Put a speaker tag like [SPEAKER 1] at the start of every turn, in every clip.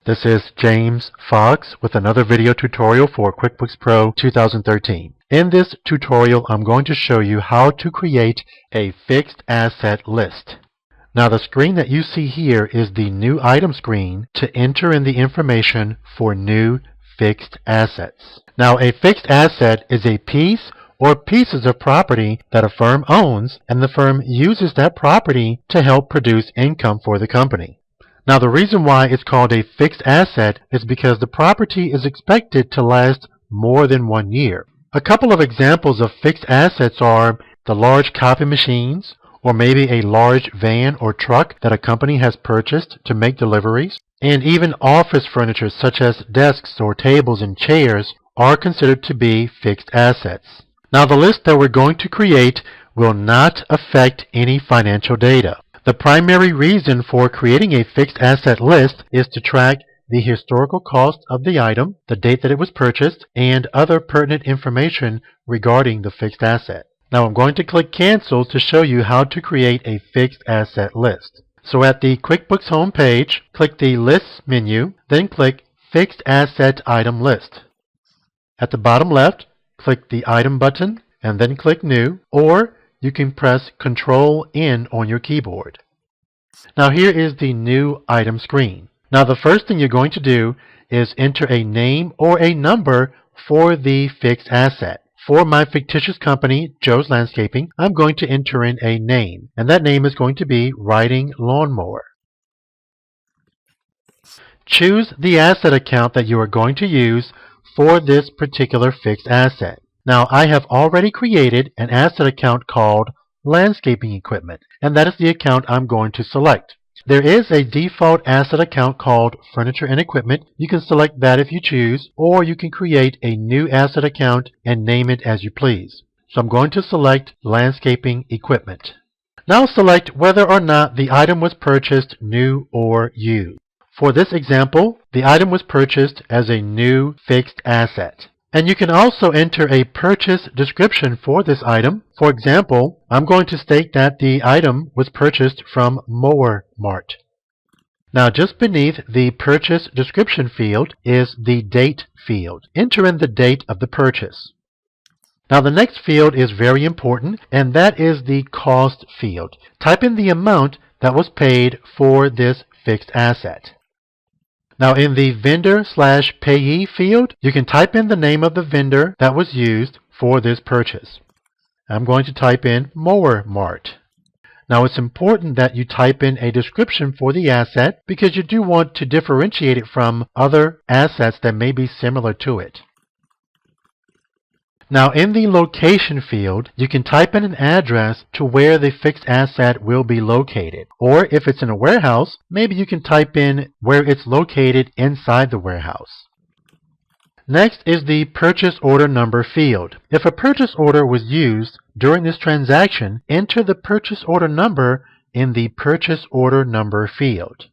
[SPEAKER 1] This is James Fox with another video tutorial for QuickBooks Pro 2013. In this tutorial, I'm going to show you how to create a fixed asset list. Now the screen that you see here is the new item screen to enter in the information for new fixed assets. Now a fixed asset is a piece or pieces of property that a firm owns, and the firm uses that property to help produce income for the company. Now the reason why it's called a fixed asset is because the property is expected to last more than 1 year. A couple of examples of fixed assets are the large copy machines, or maybe a large van or truck that a company has purchased to make deliveries, and even office furniture such as desks or tables and chairs are considered to be fixed assets. Now the list that we're going to create will not affect any financial data. The primary reason for creating a fixed asset list is to track the historical cost of the item, the date that it was purchased, and other pertinent information regarding the fixed asset. Now I'm going to click Cancel to show you how to create a fixed asset list. So at the QuickBooks home page, click the Lists menu, then click Fixed Asset Item List. At the bottom left, click the Item button, and then click New, or you can press Control-N on your keyboard. Now here is the new item screen. Now the first thing you're going to do is enter a name or a number for the fixed asset. For my fictitious company, Joe's Landscaping, I'm going to enter in a name, and that name is going to be Riding Lawnmower. Choose the asset account that you are going to use for this particular fixed asset. Now I have already created an asset account called Landscaping Equipment, and that is the account I'm going to select. There is a default asset account called Furniture and Equipment. You can select that if you choose, or you can create a new asset account and name it as you please. So I'm going to select Landscaping Equipment. Now select whether or not the item was purchased new or used. For this example, the item was purchased as a new fixed asset. And you can also enter a purchase description for this item. For example, I'm going to state that the item was purchased from Mower Mart. Now just beneath the purchase description field is the date field. Enter in the date of the purchase. Now the next field is very important, and that is the cost field. Type in the amount that was paid for this fixed asset. Now in the vendor/payee field, you can type in the name of the vendor that was used for this purchase. I'm going to type in Mower Mart. Now it's important that you type in a description for the asset because you do want to differentiate it from other assets that may be similar to it. Now in the location field, you can type in an address to where the fixed asset will be located. Or if it's in a warehouse, maybe you can type in where it's located inside the warehouse. Next is the purchase order number field. If a purchase order was used during this transaction, enter the purchase order number in the purchase order number field.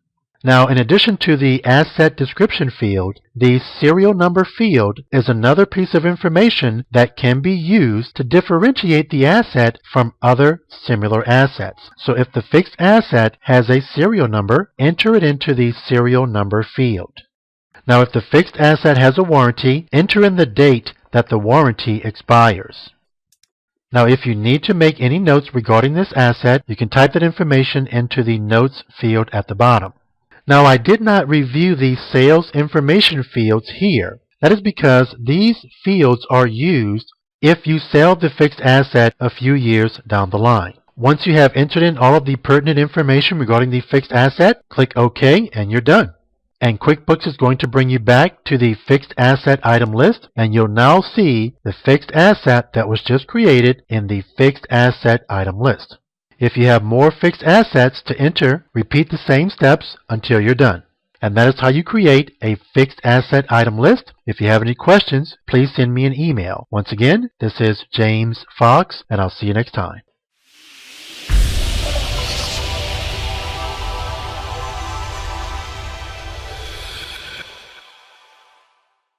[SPEAKER 1] Now, in addition to the asset description field, the serial number field is another piece of information that can be used to differentiate the asset from other similar assets. So if the fixed asset has a serial number, enter it into the serial number field. Now, if the fixed asset has a warranty, enter in the date that the warranty expires. Now, if you need to make any notes regarding this asset, you can type that information into the notes field at the bottom. Now I did not review the sales information fields here. That is because these fields are used if you sell the fixed asset a few years down the line. Once you have entered in all of the pertinent information regarding the fixed asset, click OK and you're done. And QuickBooks is going to bring you back to the fixed asset item list, and you'll now see the fixed asset that was just created in the fixed asset item list. If you have more fixed assets to enter, repeat the same steps until you're done. And that is how you create a fixed asset item list. If you have any questions, please send me an email. Once again, this is James Fox, and I'll see you next time.